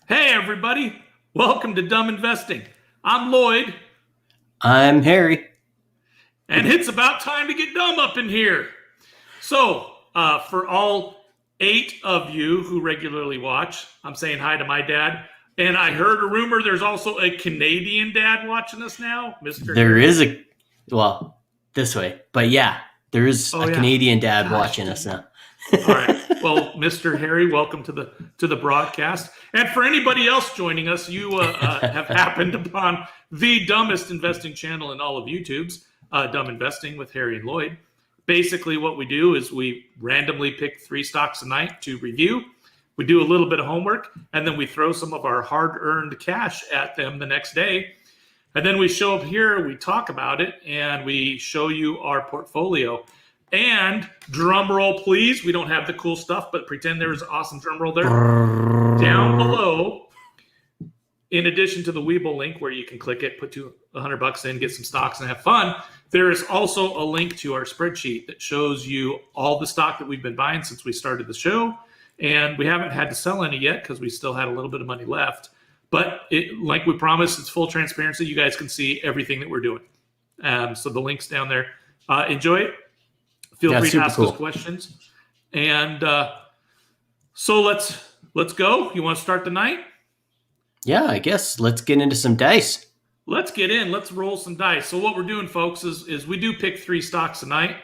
Hey, everybody. Welcome to Dumb Investing. I'm Lloyd, I'm Harry. and it's about time to get dumb up in here. So, for all 8 of you who regularly watch, I'm saying hi to my dad. And I heard a rumor there's also a Canadian dad watching us now, Mr. There Harry. is well, this way, but yeah, there is Oh, a yeah. Canadian dad Gosh, watching dang us it. now. All right. Well, Mr. Harry, welcome to the broadcast. And for anybody else joining us, you have happened upon the dumbest investing channel in all of YouTube's Dumb Investing with Harry and Lloyd. Basically, what we do is we randomly pick 3 stocks a night to review. We do a little bit of homework, and then we throw some of our hard-earned cash at them the next day. And then we show up here, we talk about it, and we show you our portfolio. And drum roll, please. We don't have the cool stuff, but pretend there's an awesome drum roll there. Down below, in addition to the Webull link where you can click it, put $100 in, get some stocks, and have fun, there is also a link to our spreadsheet that shows you all the stock that we've been buying since we started the show. And we haven't had to sell any yet because we still had a little bit of money left. But like we promised, it's full transparency. You guys can see everything that we're doing. So the link's down there. Enjoy it. Feel free to ask us questions. And so let's go. You want to start the night? Yeah, I guess let's get into some dice. Let's get in. Let's roll some dice. So what we're doing, folks, is we do pick 3 stocks a night,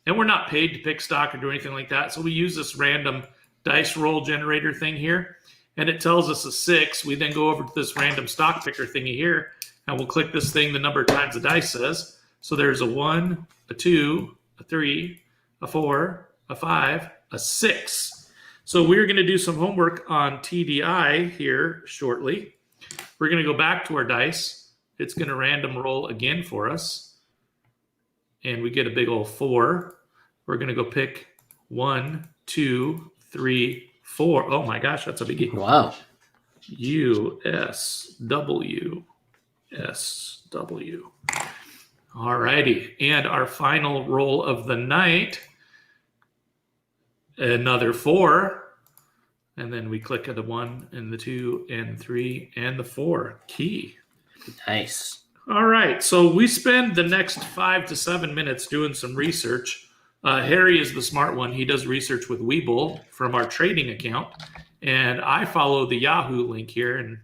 and we're not paid to pick stock or do anything like that. So we use this random dice roll generator thing here, and it tells us a 6. We then go over to this random stock picker thingy here, and we'll click this thing the number of times the dice says. So there's a 1, a 2, a 3, a 4, a 5, a 6. So we're going to do some homework on TDI here shortly. We're going to go back to our dice. It's going to random roll again for us. And we get a big old 4. We're going to go pick 1, 2, 3, 4. Oh my gosh, that's a biggie. Wow. USW. SW. All righty. And our final roll of the night, another 4. And then we click at the 1 and the 2 and 3 and the 4 key. Nice. All right. So we spend the next 5 to 7 minutes doing some research. Harry is the smart one. He does research with Webull from our trading account. And I follow the Yahoo link here. And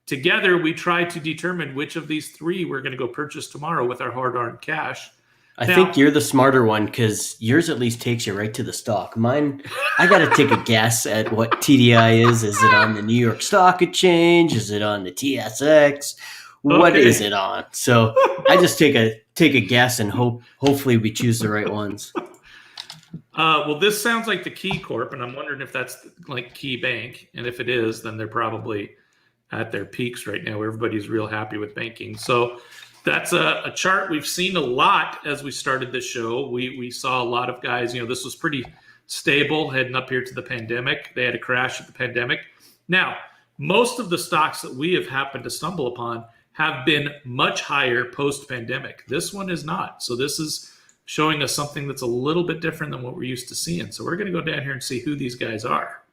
together we try to determine which of these 3 we're going to go purchase tomorrow with our hard-earned cash. I think you're the smarter one because yours at least takes you right to the stock. Mine, I got to take a guess at what TDI is. Is it on the New York Stock Exchange? Is it on the TSX? What is it on? So I just take a guess and hopefully we choose the right ones. Well, this sounds like the Key Corp, and I'm wondering if that's like Key Bank. And if it is, then they're probably at their peaks right now. Everybody's real happy with banking. So that's a chart we've seen a lot as we started this show. We saw a lot of guys, this was pretty stable heading up here to the pandemic. They had a crash at the pandemic. Now, most of the stocks that we have happened to stumble upon have been much higher post-pandemic. This one is not. So this is showing us something that's a little bit different than what we're used to seeing. So we're going to go down here and see who these guys are.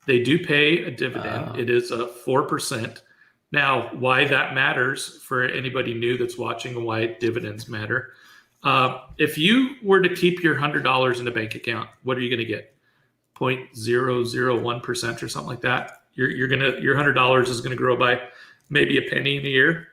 They do pay a dividend. It is a 4%. Now, why that matters for anybody new that's watching and why dividends matter. If you were to keep your $100 in a bank account, what are you going to get? 0.001% or something like that. Your $100 is going to grow by maybe a penny in a year.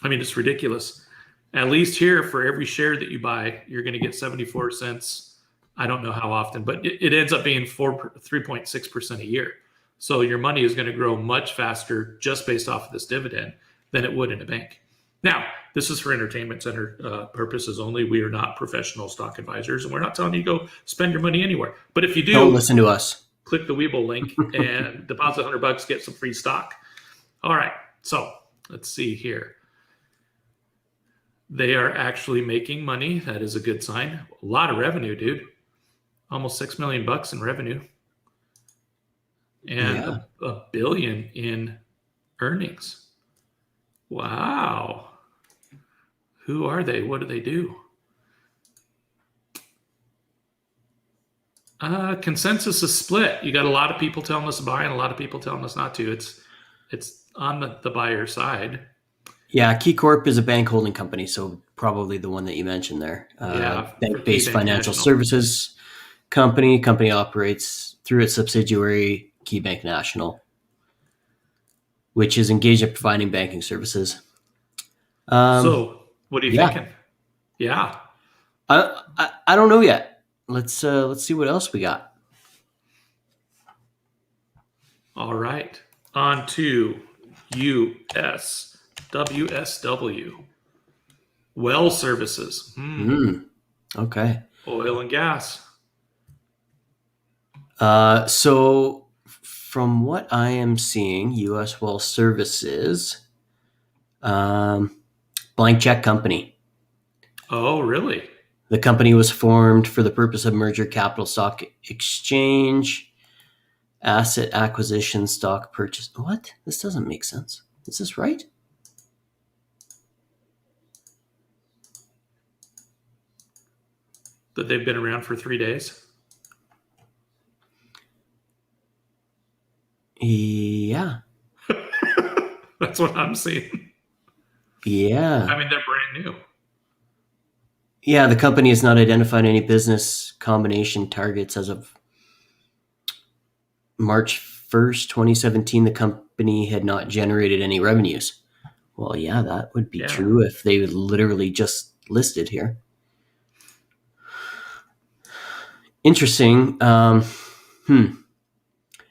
I mean, it's ridiculous. At least here, for every share that you buy, you're going to get 74 cents. I don't know how often, but it ends up being 3.6% a year. So your money is going to grow much faster just based off of this dividend than it would in a bank. Now, this is for entertainment center purposes only. We are not professional stock advisors, and we're not telling you to go spend your money anywhere. But if you do, don't listen to us. Click the Webull link and deposit $100, get some free stock. All right, so let's see here. They are actually making money. That is a good sign. A lot of revenue, dude. Almost $6 million in revenue. And a billion in earnings. Wow. Who are they? What do they do? Consensus is split. You got a lot of people telling us to buy and a lot of people telling us not to. It's on the buyer side. Yeah, Key Corp is a bank holding company, so probably the one that you mentioned there. Yeah, for Bank-based KeyBank financial National. services company. Company operates through its subsidiary, KeyBank National, which is engaged in providing banking services. So, what are you Yeah, thinking? Yeah. I don't know yet. Let's see what else we got. All right. On to USWSW. Well services. Okay. Oil and gas. So from what I am seeing, U.S. Well Services, blank check company. Oh, really? The company was formed for the purpose of merger, capital stock exchange, asset acquisition, stock purchase. What? This doesn't make sense. Is this right? That they've been around for 3 days? Yeah. That's what I'm seeing. Yeah. I mean, they're brand new. Yeah, the company has not identified any business combination targets as of March 1st, 2017. The company had not generated any revenues. Well, yeah, that would be Yeah. true if they literally just listed here. Interesting.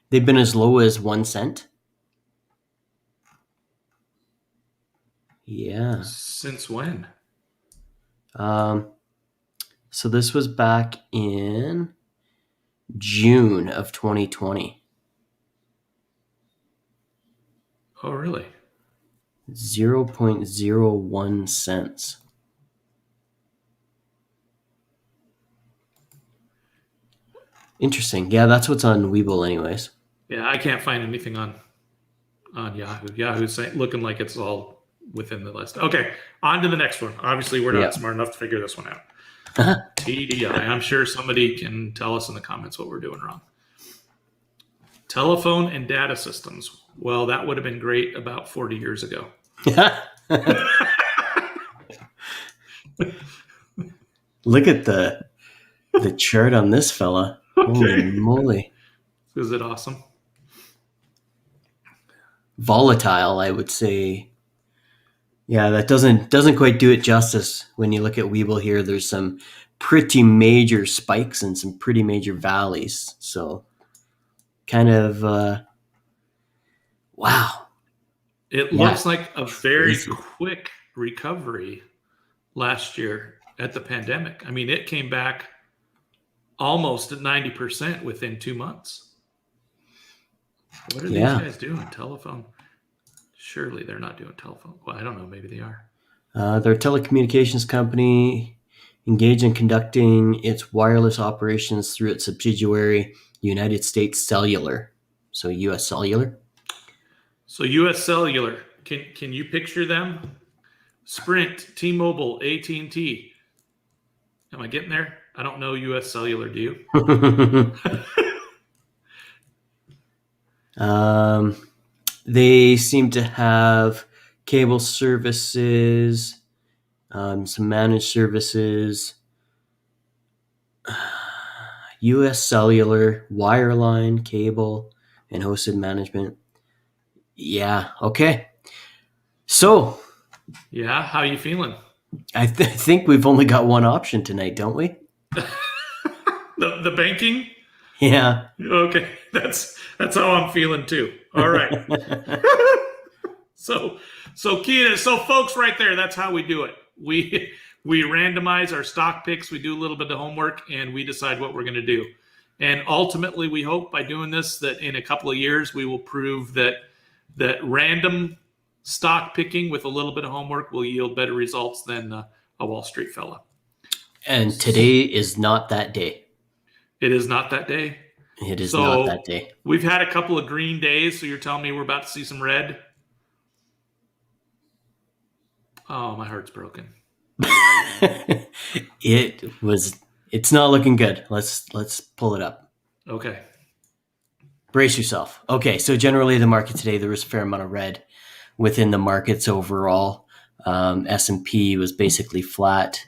They've been as low as 1 cent. Yeah. Since when? So this was back in June of 2020. Oh, really? 0.01 cents. Interesting. Yeah, that's what's on Webull anyways. Yeah, I can't find anything on Yahoo. Yahoo's looking like it's all within the list. Okay, on to the next one. Obviously, we're not smart enough to figure this one out. TDI. I'm sure somebody can tell us in the comments what we're doing wrong. Telephone and data systems. Well, that would have been great about 40 years ago. Look at the chart on this fella. Okay. Holy moly. Is it awesome? Volatile, I would say. Yeah, that doesn't quite do it justice. When you look at Webull here, there's some pretty major spikes and some pretty major valleys. So kind of wow. It looks like a very quick recovery last year at the pandemic. I mean, it came back almost at 90% within 2 months. What are these guys doing? Telephone? Surely they're not doing telephone. Well, I don't know. Maybe they are. They're a telecommunications company engaged in conducting its wireless operations through its subsidiary, United States Cellular. So U.S. Cellular. So U.S. Cellular. Can you picture them? Sprint, T-Mobile, AT&T. Am I getting there? I don't know U.S. Cellular. Do you? They seem to have cable services, some managed services, U.S. Cellular, wireline, cable, and hosted management. Yeah, okay. So, yeah, how you feeling? I think we've only got one option tonight, don't we? The banking? Yeah. Okay, that's how I'm feeling too. All right. So folks, right there, that's how we do it. We randomize our stock picks. We do a little bit of homework, and we decide what we're going to do. And ultimately, we hope by doing this that in a couple of years we will prove that random stock picking with a little bit of homework will yield better results than a Wall Street fella. And today is not that day. It is not that day. It is not that day. We've had a couple of green days, so you're telling me we're about to see some red? Oh, my heart's broken. It's not looking good. Let's pull it up. Okay. Brace yourself. Okay, so generally the market today, there was a fair amount of red within the markets overall. S&P was basically flat.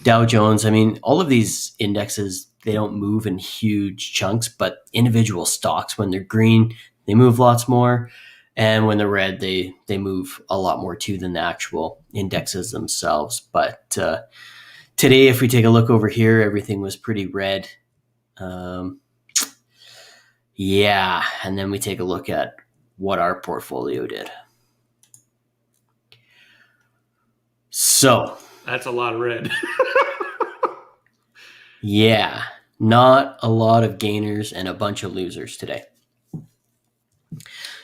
Dow Jones, I mean, all of these indexes, they don't move in huge chunks, but individual stocks, when they're green, they move lots more. And when they're red, they move a lot more too than the actual indexes themselves. But today, if we take a look over here, everything was pretty red. Yeah, and then we take a look at what our portfolio did. So, That's a lot of red. yeah, not a lot of gainers and a bunch of losers today.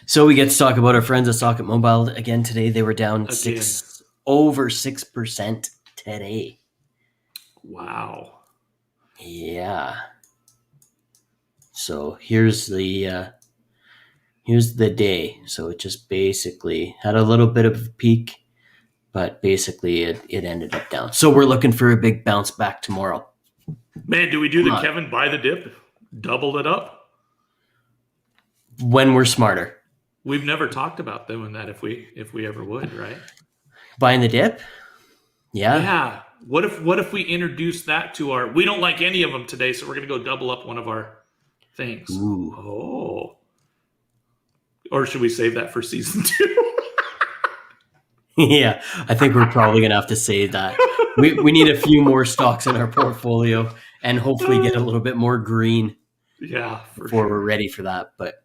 So we get to talk about our friends at Socket Mobile again today. They were down over 6% today. Wow. Yeah. So here's the day. So it just basically had a little bit of a peak, but basically it ended up down. So we're looking for a big bounce back tomorrow. Man, do we do the Kevin buy the dip? Double it up? When we're smarter. We've never talked about doing that if we ever would, right? Buying the dip? Yeah. Yeah. What if we introduce that to our... We don't like any of them today, so we're going to go double up one of our things. Ooh. Oh. Or should we save that for season 2? Yeah, I think we're probably going to have to save that. We need a few more stocks in our portfolio and hopefully get a little bit more green. Yeah, before we're ready for that. But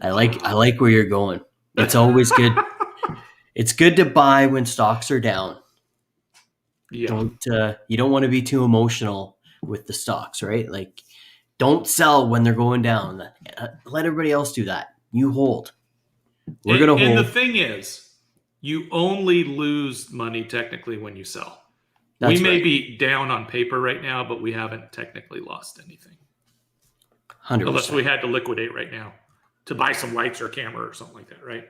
I like where you're going. It's always good. It's good to buy when stocks are down. Yeah. You don't want to be too emotional with the stocks, right? Like, don't sell when they're going down. Let everybody else do that. You hold. We're going to hold. And the thing is, you only lose money technically when you sell. We may be down on paper right now, but we haven't technically lost anything. 100%. Unless we had to liquidate right now to buy some lights or a camera or something like that, right?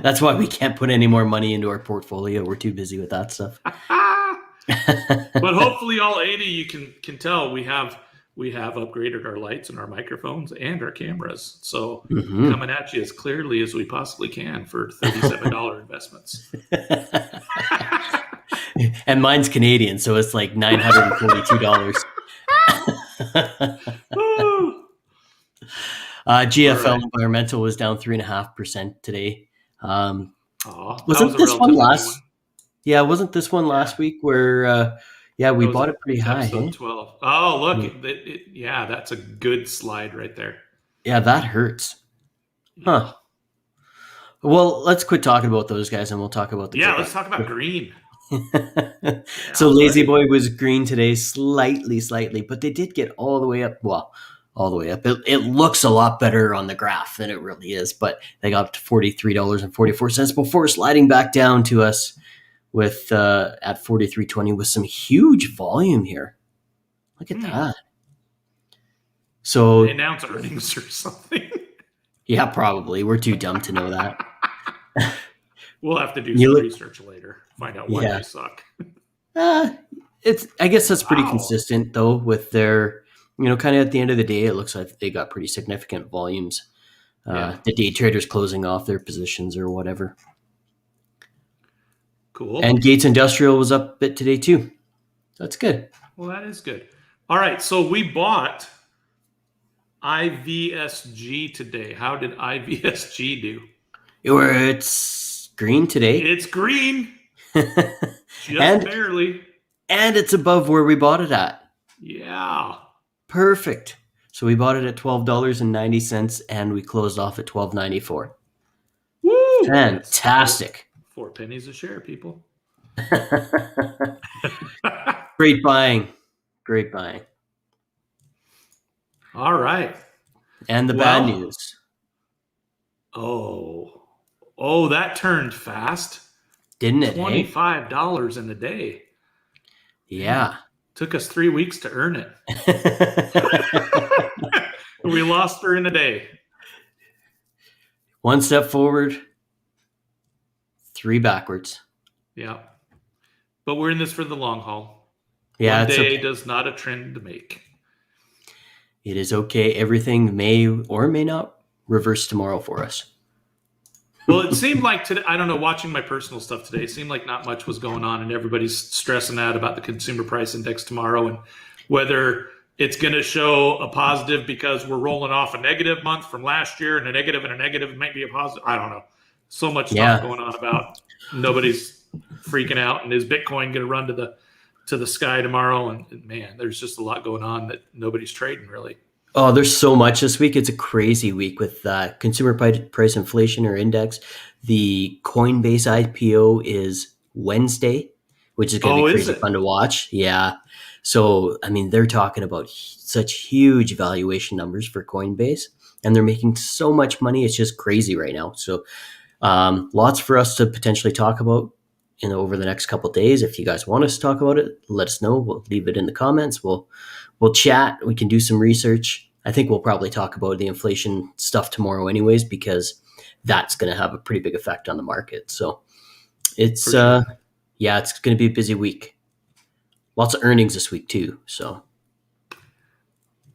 That's why we can't put any more money into our portfolio. We're too busy with that stuff. But hopefully all 80, you can tell we have upgraded our lights and our microphones and our cameras. So coming at you as clearly as we possibly can for $37 investments. And mine's Canadian, so it's like $942. GFL Environmental was down 3.5% today. Wasn't this one last? Yeah, wasn't this one last week where? We bought it pretty high. Episode 12. Oh, look! That's a good slide right there. Yeah, that hurts. Huh. Well, let's quit talking about those guys, and we'll talk about the. Yeah, let's talk about green. So Lazy Boy was green today, slightly, but they did get all the way up. Well, all the way up. It looks a lot better on the graph than it really is, but they got up to $43.44 before sliding back down to us with at 43.20 with some huge volume here. Look at that. So they announce earnings or something. Yeah, probably. We're too dumb to know that. We'll have to do some research later. Find out why they suck. I guess that's pretty consistent though with their, kind of at the end of the day, it looks like they got pretty significant volumes. The day traders closing off their positions or whatever. Cool. And Gates Industrial was up a bit today too. That's good. Well, that is good. All right. So we bought IVSG today. How did IVSG do? It's green today. It's green. Just barely. And it's above where we bought it at. Yeah. Perfect. So we bought it at $12.90 and we closed off at $12.94. Woo! Fantastic. 4 pennies a share, people. Great buying. All right. And the bad news. Oh, that turned fast. Didn't it? $25 in a day. Yeah. Took us 3 weeks to earn it. We lost her in a day. 1 step forward, 3 backwards. Yeah. But we're in this for the long haul. Yeah. One day does not a trend to make. It is okay. Everything may or may not reverse tomorrow for us. Well, it seemed like today, I don't know, watching my personal stuff today, it seemed like not much was going on, and everybody's stressing out about the consumer price index tomorrow and whether it's going to show a positive because we're rolling off a negative month from last year, and a negative might be a positive. I don't know. So much stuff going on about nobody's freaking out, and is Bitcoin going to run to the sky tomorrow? And man, there's just a lot going on that nobody's trading really. Oh, there's so much this week. It's a crazy week with consumer price inflation or index. The Coinbase IPO is Wednesday, which is going to be crazy fun to watch. Yeah. So, I mean, they're talking about such huge valuation numbers for Coinbase, and they're making so much money. It's just crazy right now. So, lots for us to potentially talk about over the next couple of days. If you guys want us to talk about it, let us know. We'll leave it in the comments. We'll chat. We can do some research. I think we'll probably talk about the inflation stuff tomorrow anyways, because that's going to have a pretty big effect on the market. So it's, sure. It's going to be a busy week. Lots of earnings this week too. So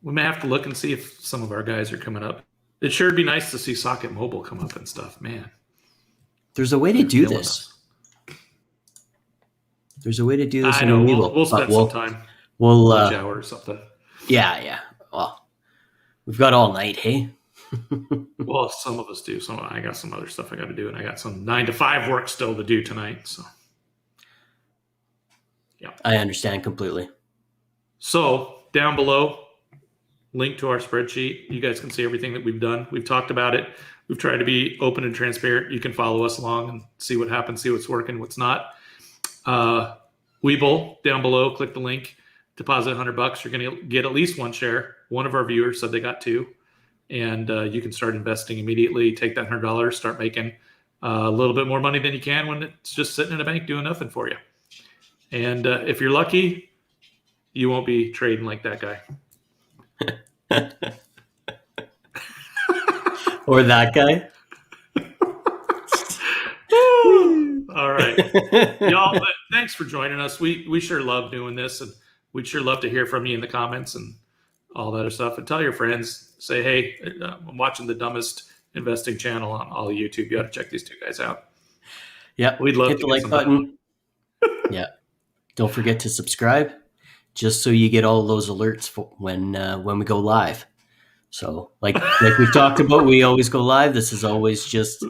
we may have to look and see if some of our guys are coming up. It sure would be nice to see Socket Mobile come up and stuff, man. There's a way to do this. There's a way to do this. I know. We'll spend some time. We'll lunch hour or something. Yeah. Well, we've got all night, hey? Well, some of us do. I got some other stuff I got to do, and I got some 9 to 5 work still to do tonight. So, yeah. I understand completely. So, down below, link to our spreadsheet. You guys can see everything that we've done. We've talked about it. We've tried to be open and transparent. You can follow us along and see what happens, see what's working, what's not. Webull, down below, click the link, deposit $100. You're going to get at least one share. One of our viewers said they got 2. And you can start investing immediately. Take that $100, start making a little bit more money than you can when it's just sitting in a bank doing nothing for you. And if you're lucky, you won't be trading like that guy. Or that guy. All right. Y'all, thanks for joining us. We sure love doing this, and we'd sure love to hear from you in the comments and all that other stuff. And tell your friends, say, hey, I'm watching the dumbest investing channel on all of YouTube. You got to check these 2 guys out. Yeah. We'd love hit to the like button. Yeah. Don't forget to subscribe, just so you get all those alerts for when we go live. So like we've talked about, we always go live. This is always just,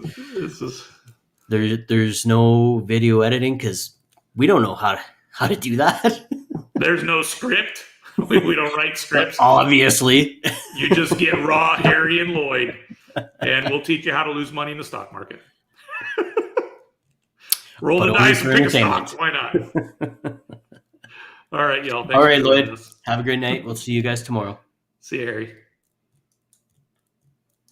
there's no video editing because we don't know how to do that. There's no script. We don't write scripts. Obviously. You just get raw Harry and Lloyd, and we'll teach you how to lose money in the stock market. Roll the dice and pick a stock. Why not? All right, y'all. All right, Lloyd. Have a great night. We'll see you guys tomorrow. See you, Harry.